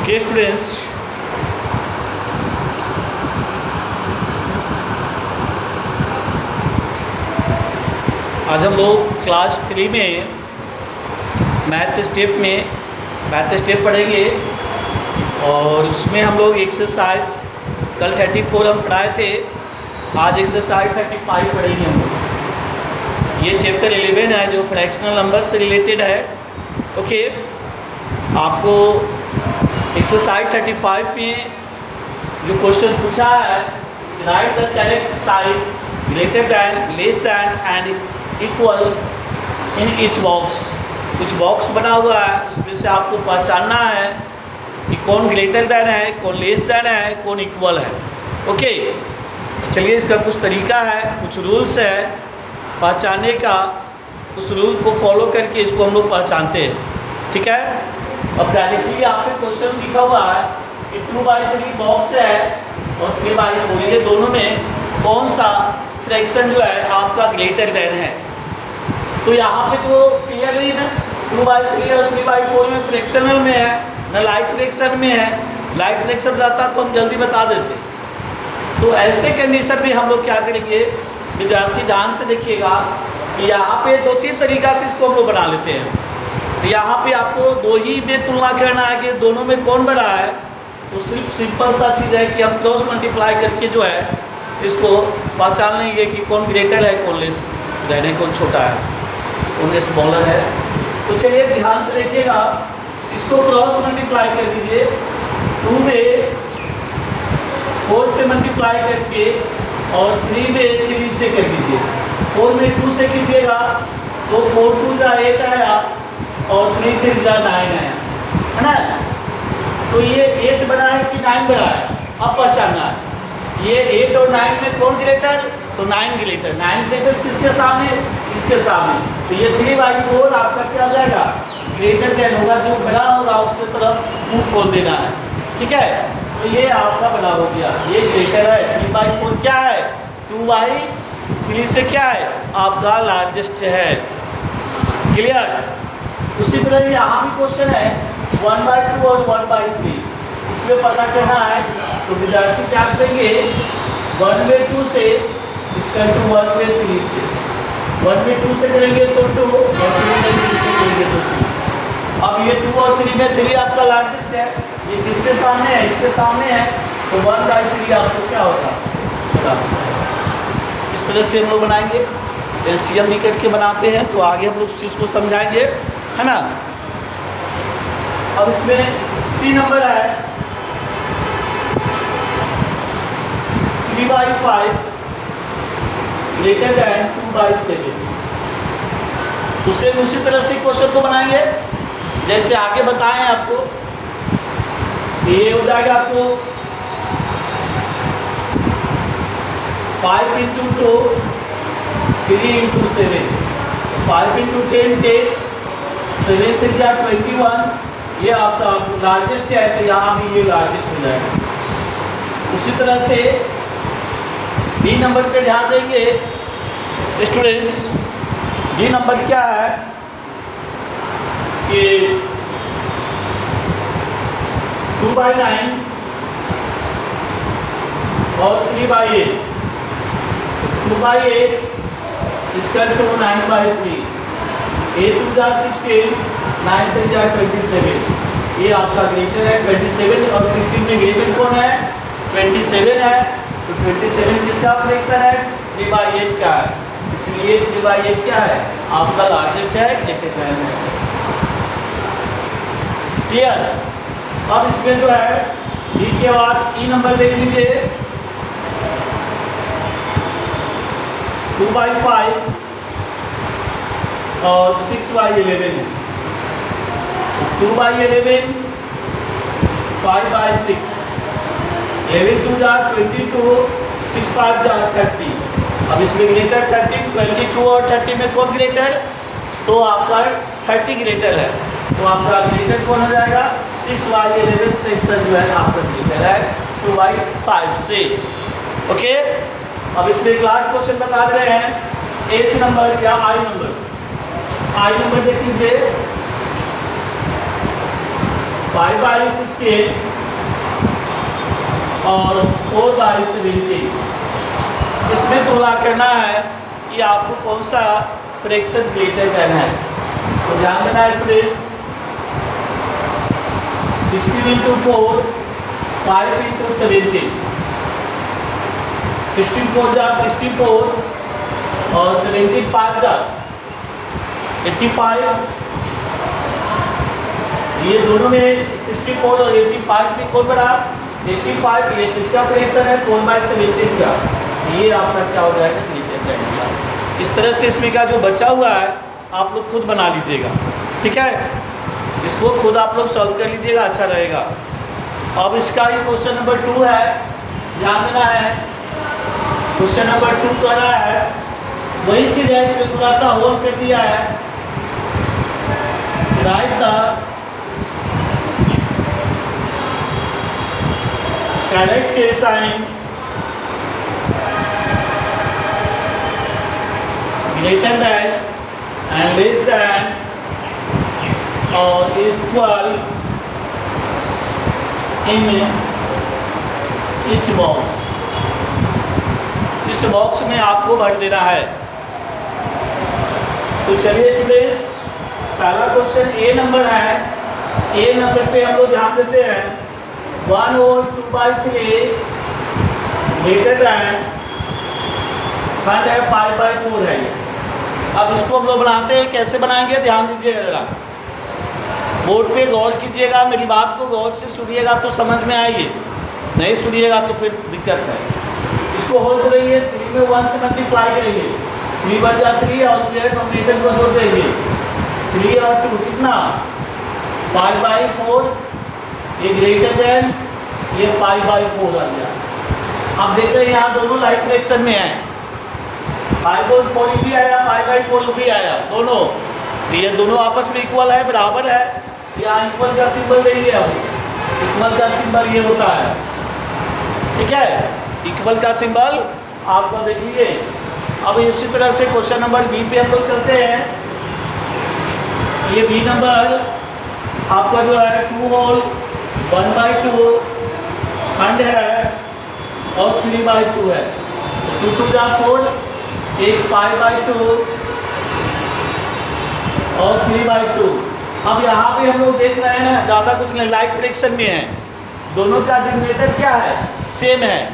Okay students, आज हम लोग क्लास 3 में मैथ स्टेप पढ़ेंगे और उसमें हम लोग एक्सरसाइज कल 34 हम पढ़ाए थे। आज एक्सरसाइज 35 पढ़ेंगे हम लोग। ये चैप्टर 11 है जो फ्रैक्शनल नंबर से रिलेटेड है। ओके, आपको एक्सरसाइज 35 में जो क्वेश्चन पूछा है, right the correct side greater than, less than and equal in each box. कुछ बॉक्स बना हुआ है, उसमें से आपको पहचानना है कि कौन ग्रेटर दैन है, कौन लेस दैन है, कौन इक्वल है। ओके, तो चलिए इसका कुछ तरीका है, कुछ रूल्स है पहचानने का। उस रूल को फॉलो करके इसको हम लोग पहचानते हैं। ठीक है, अब डायरेक्टली यहाँ पे क्वेश्चन लिखा हुआ है कि 2/3 बॉक्स है और 3/4, ये दोनों में कौन सा फ्रैक्शन जो है आपका ग्रेटर देन है। तो यहाँ पे तो क्लियरली ना 2/3 और 3/4 में फ्रैक्शनल में है, ना लाइट फ्रैक्शन में है। लाइट फ्रैक्शन रहता तो हम जल्दी बता देते। तो ऐसे कंडीशन में हम लोग क्या करेंगे, विद्यार्थी ध्यान से देखिएगा कि यहाँ पे 2-3 तरीका से इसको हम लोग बना लेते हैं। तो यहाँ पे आपको दो ही में तुलना करना है कि दोनों में कौन बड़ा है। तो सिर्फ सिंपल सा चीज़ है कि हम क्रॉस मल्टीप्लाई करके जो है इसको पहचान लेंगे कि कौन ग्रेटर है, कौन लेस देन है, कौन छोटा है, कौन स्मॉलर है। तो चलिए ध्यान से देखिएगा, इसको क्रॉस मल्टीप्लाई कर दीजिए। 2 में 4 से मल्टीप्लाई करके और 3 में 3 से कर दीजिए। 4 में 2 से कीजिएगा तो 4 2 का 8 आया और 3 3 9 आया, है ना। तो ये 8 बना है कि 9 बना है, अब पहचानना है ये 8 और 9 में कौन ग्रेटर। तो 9 ग्रेटर। 9 ग्रेटर किसके सामने, इसके सामने। तो ये 3/4 आपका क्या हो जाएगा, ग्रेटर देन होगा। जो बड़ा होगा उसके तरफ मुंह खोल देना है। ठीक है, तो ये आपका बड़ा हो गया, ये ग्रेटर है। 3/4 क्या है, 2/3 से क्या है आपका लार्जेस्ट है। क्लियर। उसी तरह यहाँ भी क्वेश्चन है 1/2 और 1/3, इसमें पता करना है। तो विद्यार्थी क्या करेंगे, 1/2 से इसका 1/3 से, 1/2 से करेंगे तो 2 और 3/3 से करेंगे तो 3। अब ये 2 और 3 में 3 आपका लार्जेस्ट है, ये किसके सामने है, इसके सामने है। तो 1/3 आपको क्या होगा। इस तरह से हम लोग बनाएंगे, एलसीएम निकल के बनाते हैं। तो आगे हम लोग उस चीज़ को समझाएंगे, है ना। अब इसमें सी नंबर है 3/5 ग्रेटर दैन 2/7। उसी तरह से क्वेश्चन को बनाएंगे जैसे आगे बताएं आपको। ये हो जाएगा आपको 5 × 2 3 × 7, 5 × 10 10, 7 3 जा 21। ये आपका लार्जेस्ट है, तो यहाँ भी ये लार्जेस्ट हो जाएगा। उसी तरह से डी नंबर पे ध्यान देंगे स्टूडेंट्स। डी नंबर क्या है कि 2/9 और 3/8। 2/8 इसका तो 9/3, 8 2 जा 16, 9 3 जा 27। ये आपका ग्रेटर है 27 और 16 में ग्रेटर कौन है, 27 है। तो 27 किसका फ्रैक्शन है, 3/8 का है, इसलिए 3/8 क्या है आपका लार्जेस्ट है, ग्रेटर है। क्लियर। अब इसमें जो है डी के बाद ई नंबर देख लीजिए 2/5 और 6/11 है। 2/11 5/6, 11 2 जा 22, 6 5 जा 30। अब इसमें ग्रेटर 30, 22 और 30 में कौन ग्रेटर, तो आपका 30 ग्रेटर है। तो आपका ग्रेटर कौन हो जाएगा, 6/11 फ्रैक्शन जो है आपका ग्रेटर है 2/5 से। ओके, अब इसमें क्लास क्वेश्चन बता दे रहे हैं एच नंबर या आई नंबर। आई नंबर देख लीजिए 5/16 और 4/17। इसमें तुलना करना है कि आपको कौन सा फ्रैक्शन ग्रेटर करना है। तो ध्यान देना है प्लीज। 16 into 4, 5 into 17। 16 4 जा 64 और 17 5 जा 85। ये दोनों में 64 और 85 में कौन बड़ा? 85। ये किसका फ्रैक्शन है? 4/17 का। ये आपका क्या हो जाएगा? नीचे जाएगा। इस तरह से इसमें का जो बचा हुआ है आप लोग खुद बना लीजिएगा, ठीक है। इसको खुद आप लोग सॉल्व कर लीजिएगा, अच्छा रहेगा। अब इसका ये क्वेश्चन नंबर 2 है, ध्यान देना है। क्वेश्चन नंबर 2 कह रहा है वही चीज़ है, इसमें थोड़ा सा होल कर दिया है। Right the correct sign greater than and less than or equal in each box। इस बॉक्स में आपको भर देना है। तो चलिए स्टूडेंट्स, पहला क्वेश्चन ए नंबर है। ए नंबर पे हम लोग ध्यान देते हैं 1 और 2/3 ग्रेटर दैन खंड है 5/4 है। अब इसको हम लोग बनाते हैं, कैसे बनाएंगे ध्यान दीजिएगा जरा। बोर्ड पे गौर कीजिएगा, मेरी बात को गौर से सुनिएगा तो समझ में आएगी, नहीं सुनिएगा तो फिर दिक्कत है। इसको होल करेंगे, 3 में 1 से मल्टीप्लाई करेंगे, 3 बच जा 3 और नोमिनेटर को जोड़ देंगे। 3 और 2 कितना? 5/4। ये ग्रेटर देन ये 5/4 आ गया। अब देखते हैं यहाँ दोनों लाइक फ्रैक्शन में है। 5 और 4 भी आया, 5/4 भी आया, दोनों। ये दोनों आपस में इक्वल है, बराबर है। यहाँ इक्वल का सिंबल देंगे हम। इक्वल का सिंबल ये होता है, ठीक है। इक्वल का सिंबल आपको देख लीजिए। अब इसी तरह से क्वेश्चन नंबर बी पे हम लोग चलते हैं। ये बी नंबर आपका जो है 2 होल 1/2 खंड है और 3/2 है। 2 2 जा 4, एक 5/2 और 3/2। अब यहाँ पे हम लोग देख रहे हैं ना, ज़्यादा कुछ नहीं, लाइक फ्रैक्शन में है। दोनों का डिनोमिनेटर क्या है? सेम है।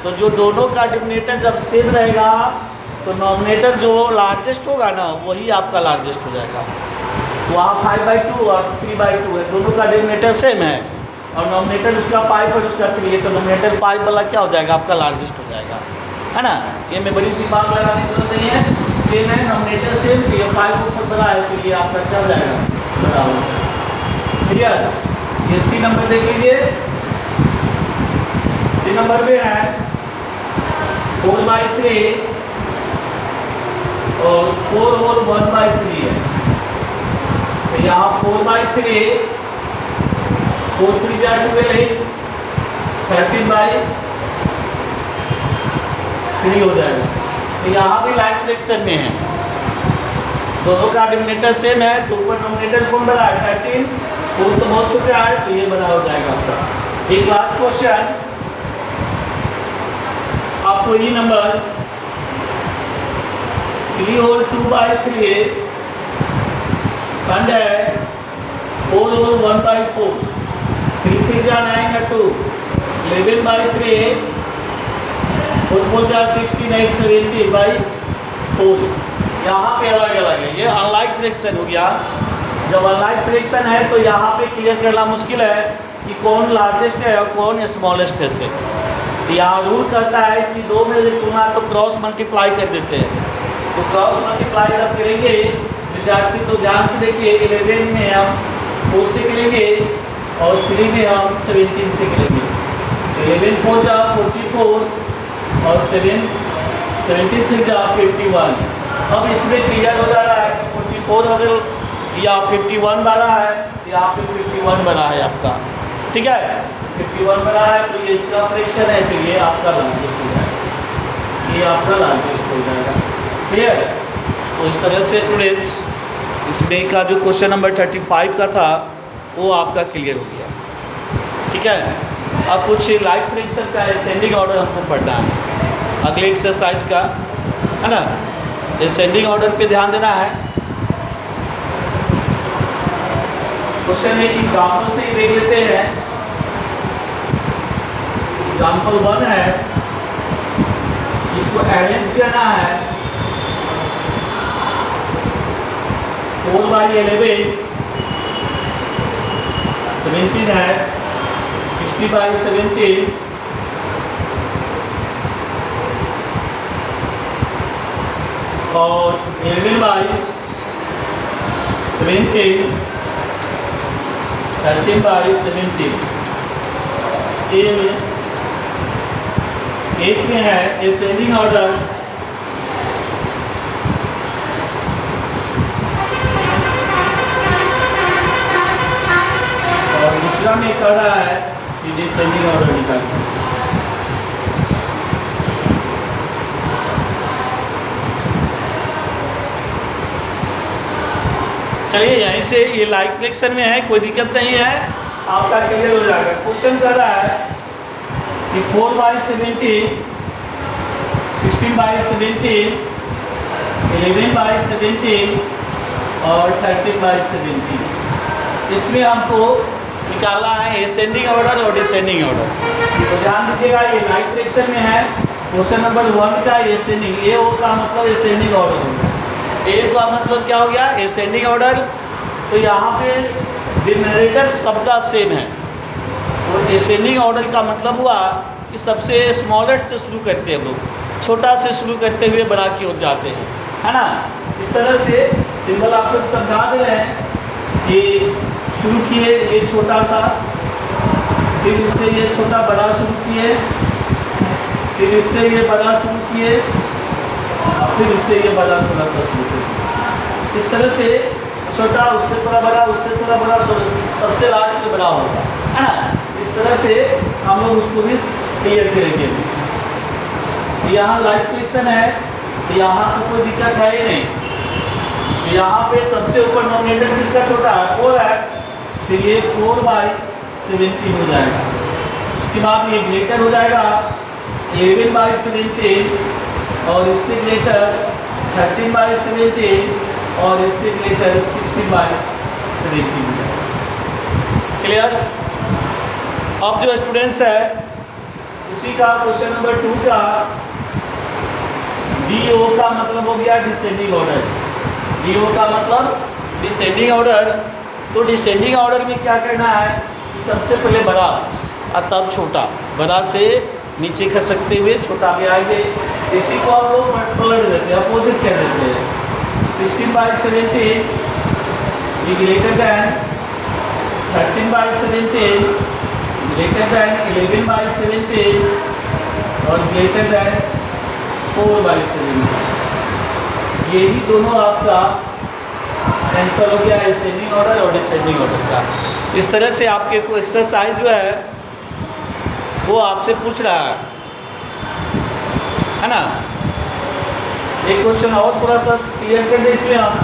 तो जो दोनों का डिनोमिनेटर जब सेम रहेगा तो नॉमिनेटर जो लार्जेस्ट होगा ना वही आपका लार्जेस्ट हो जाएगा। वहाँ 5/2 और 3/2 है, दोनों का डिनोमिनेटर सेम है और नॉमिनेटर उसका 5 और उसका 3 है, तो नॉमिनेटर 5 वाला क्या हो जाएगा? आपका लार्जेस्ट हो जाएगा, है ना। ये में बड़ी दिमाग लगाने की जरूरत नहीं है, सेम है, नॉमिनेटर सेम, तो ये 5 ऊपर बड़ा है तो ये आपका क्या हो जाएगा? बड़ा हो जाएगा। क्लियर? ये सी नंबर देख लीजिए। सी नंबर पे है 4/3 और 4 और 1/3 है। तो यहाँ 4/3, 4 3 जा 12, 13/3 हो जाएगा। तो यहाँ भी लाइक फ्रैक्शन में है, दोनों का डिनोमिनेटर सेम है, तो ऊपर नोमिनेटर कौन बड़ा है? 13, 4 तो बहुत छोटा है, तो ये बड़ा हो जाएगा आपका। एक लास्ट क्वेश्चन आपको ई नंबर 3 होल 2/3 खंड है 4 होल 1/4, 3 3 जा 9 है 2, 11/3, 4 4 जा 16, 8 17/4। यहाँ पे अलग अलग है, ये अनलाइक फ्रैक्शन हो गया। जब अनलाइक फ्रैक्शन है तो यहाँ पे क्लियर करना मुश्किल है कि कौन लार्जेस्ट है और कौन स्मॉलेस्ट है से। यहाँ रूल करता है कि दो में से तुलना तो क्रॉस मल्टीप्लाई कर देते हैं। तो क्रॉस मल्टीप्लाई जब करेंगे विद्यार्थी तो ध्यान से देखिए, 11 में हम 4 से करेंगे और 3 में हम 17 से करेंगे। तो 11 4 जा 44 और 17 3 जा 51। अब इसमें क्लियर हो जा रहा है कि 44 अगर या 51 बना है, यहाँ पे 51 बना है आपका, ठीक है। 51 बना है तो ये इसका फ्रैक्शन है, तो ये आपका लार्जेस्ट हो जाएगा, ये आपका लार्जेस्ट हो जाएगा। क्लियर? तो इस तरह से स्टूडेंट्स इसमें का जो क्वेश्चन नंबर 35 का था वो आपका क्लियर हो गया। ठीक है, अब कुछ लाइफ प्रेडिक्शन का असेंडिंग ऑर्डर हमको पढ़ना है अगले एक्सरसाइज का, है ना। असेंडिंग ऑर्डर पे ध्यान देना है। क्वेश्चन एक एग्जाम्पल से ही देख लेते हैं। एग्जाम्पल 1 है, इसको अरेंज करना है 4/11 17 है, 60/17 और 11/17 13/17 एक में है असेंडिंग ऑर्डर, और दूसरा में कर रहा है कि डिसेंडिंग ऑर्डर निकालना। चलिए यहीं से ये लाइव कलेक्शन में है, कोई दिक्कत नहीं है, आपका क्लियर हो जाएगा। क्वेश्चन कर रहा है कि 4/17 16/17 11/17 और 13/17 इसमें हमको निकालना है असेंडिंग ऑर्डर और डिसेंडिंग ऑर्डर। तो ध्यान दीजिएगा, ये लाइव कलेक्शन में है। क्वेश्चन नंबर 1 का असेंडिंग, ए ओ का मतलब असेंडिंग ऑर्डर होगा। ए का मतलब क्या हो गया, असेंडिंग ऑर्डर। तो यहाँ पे डिनोमिनेटर सबका सेम है, और असेंडिंग ऑर्डर का मतलब हुआ कि सबसे स्मॉलेस्ट से शुरू करते हैं लोग, छोटा से शुरू करते हुए बड़ा की ओर जाते हैं, है ना। इस तरह से सिंबल आप लोग समझा दे रहे हैं कि शुरू किए ये छोटा सा, फिर इससे ये छोटा बड़ा शुरू किए, फिर इससे ये बड़ा शुरू किए, और फिर इससे ये बड़ा थोड़ा सा शुरू किए। इस तरह से छोटा, उससे थोड़ा बड़ा, उससे थोड़ा बड़ा, सबसे लास्ट में बड़ा होगा, है ना। इस तरह से हम लोग उसको भी क्लियर करेंगे। यहाँ लाइफ फ्रिक्शन है, तो यहाँ तो कोई दिक्कत है ही नहीं। तो यहाँ पे सबसे ऊपर नॉमिनेटर किसका छोटा है, 4 है, फिर ये 4/17 हो जाएगा। उसके बाद ये ग्रेटर हो जाएगा 11/17, और इससे ग्रेटर 13/17, और इससे ग्रेटर 16/17। क्लियर। अब जो स्टूडेंट्स है, इसी का क्वेश्चन नंबर 2 का DO का मतलब हो गया डिसेंडिंग ऑर्डर। DO का मतलब डिसेंडिंग ऑर्डर। तो डिसेंडिंग ऑर्डर में क्या करना है कि सबसे पहले बड़ा और तब छोटा, बड़ा से नीचे खसकते हुए छोटा में आएंगे। इसी को हम लोग पलट देते हैं, अपोजिट कह देते हैं। 16/17 ग्रेटर दैन 13/17, ग्रेटर दैन 11/17, और ग्रेटर दैन 4/17। यही दोनों आपका आंसर हो गया असेंडिंग ऑर्डर और डिसेंडिंग ऑर्डर का। इस तरह से आपके को एक्सरसाइज जो है वो आपसे पूछ रहा है ना। एक क्वेश्चन और थोड़ा सा क्लियर कर दे इसमें हम।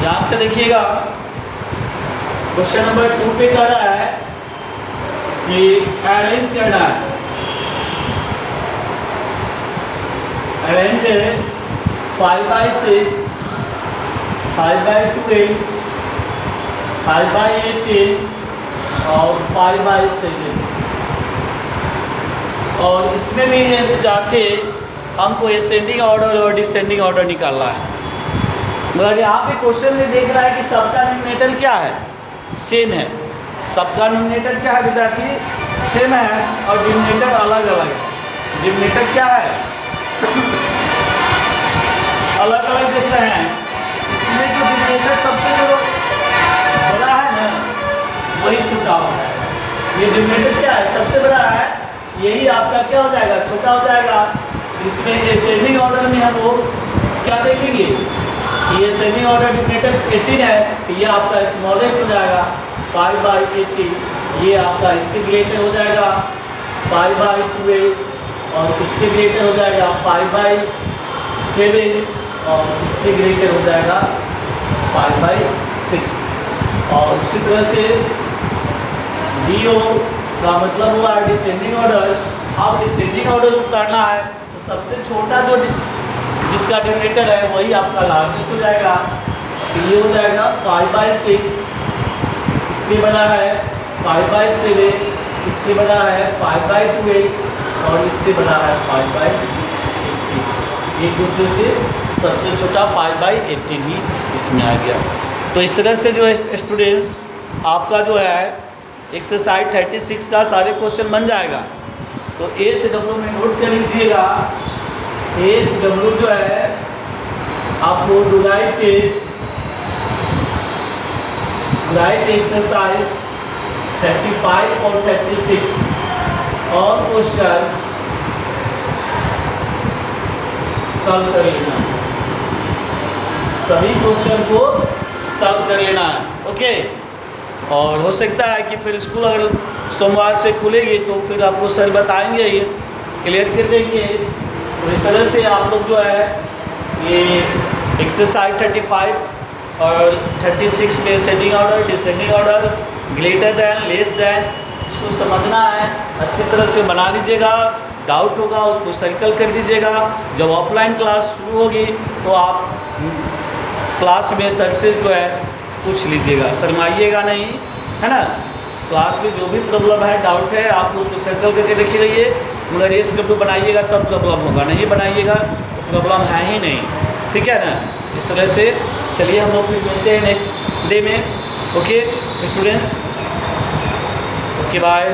ध्यान से देखिएगा, क्वेश्चन नंबर 2 पे कह रहा है कि अरेंज करना है। अरेंज 5/6, 5/12, 5/18 और 5/7। और इसमें भी जाके हमको असेंडिंग ऑर्डर और डिसेंडिंग ऑर्डर निकालना है। मगर यहाँ पे क्वेश्चन में देख रहा है कि सबका डिनोमिनेटर क्या है, सेम है। सबका डिनोमिनेटर क्या है विद्यार्थी, सेम है, और डिनोमिनेटर अलग अलग है। डिनोमिनेटर क्या है, अलग अलग देख रहे हैं। इसमें जो डिनोमिनेटर सबसे जो बड़ा है ना, वही छोटा होता है। ये डिनोमिनेटर क्या है, सबसे बड़ा है, यही आपका क्या हो जाएगा, छोटा हो जाएगा। इसमें असेंडिंग ऑर्डर में हम लोग क्या देखेंगे, ये सेमी ऑर्डर डिटोमिनेटर 18 है, तो ये आपका स्मॉलेस्ट हो जाएगा 5/18। ये आपका इससे ग्रेटर हो जाएगा 5/12 और इससे ग्रेटर हो जाएगा 5/7 और इससे ग्रेटर हो जाएगा 5/6। और उसी तरह से DO का मतलब हुआ डिसेंडिंग ऑर्डर। अब डिसेंडिंग ऑर्डर उतारना है तो सबसे छोटा जो जिसका डिनोमिनेटर है वही आपका लार्जेस्ट हो जाएगा। तो ये हो जाएगा 5/6, इससे बड़ा है 5/7, इससे बड़ा है 5/12 और इससे बड़ा है 5/18। एक दूसरे से सबसे छोटा 5/18 ही इसमें आ गया। तो इस तरह से जो स्टूडेंट्स आपका जो है एक्सरसाइज 36 का सारे क्वेश्चन बन जाएगा। तो HW में नोट कर लीजिएगा। HW जो है आपको राइट एक्सरसाइज 35 और 36 और क्वेश्चन सॉल्व कर लेना है। सभी क्वेश्चन को सॉल्व कर लेना है। ओके। और हो सकता है कि फिर स्कूल अगर सोमवार से खुलेगी तो फिर आपको सर बताएंगे, ये क्लियर कर देंगे। तो इस तरह से आप लोग जो है ये एक्सरसाइज 35 और 36 में sending order, descending order, greater than, less than, इसको समझना है, अच्छी तरह से बना लीजिएगा। डाउट होगा उसको सर्कल कर दीजिएगा। जब ऑफलाइन क्लास शुरू होगी तो आप क्लास में सर से जो है पूछ लीजिएगा, शर्माइएगा नहीं, है ना। क्लास में जो भी प्रॉब्लम है, डाउट है, आप उसको सर्कल करके रखी रहिए। मगर ये स्क्रिप्ट बनाइएगा तब प्रॉब्लम होगा, नहीं बनाइएगा तो प्रॉब्लम है ही नहीं। ठीक है ना। इस तरह से चलिए हम लोग फिर मिलते हैं नेक्स्ट डे में। Okay students, okay bye.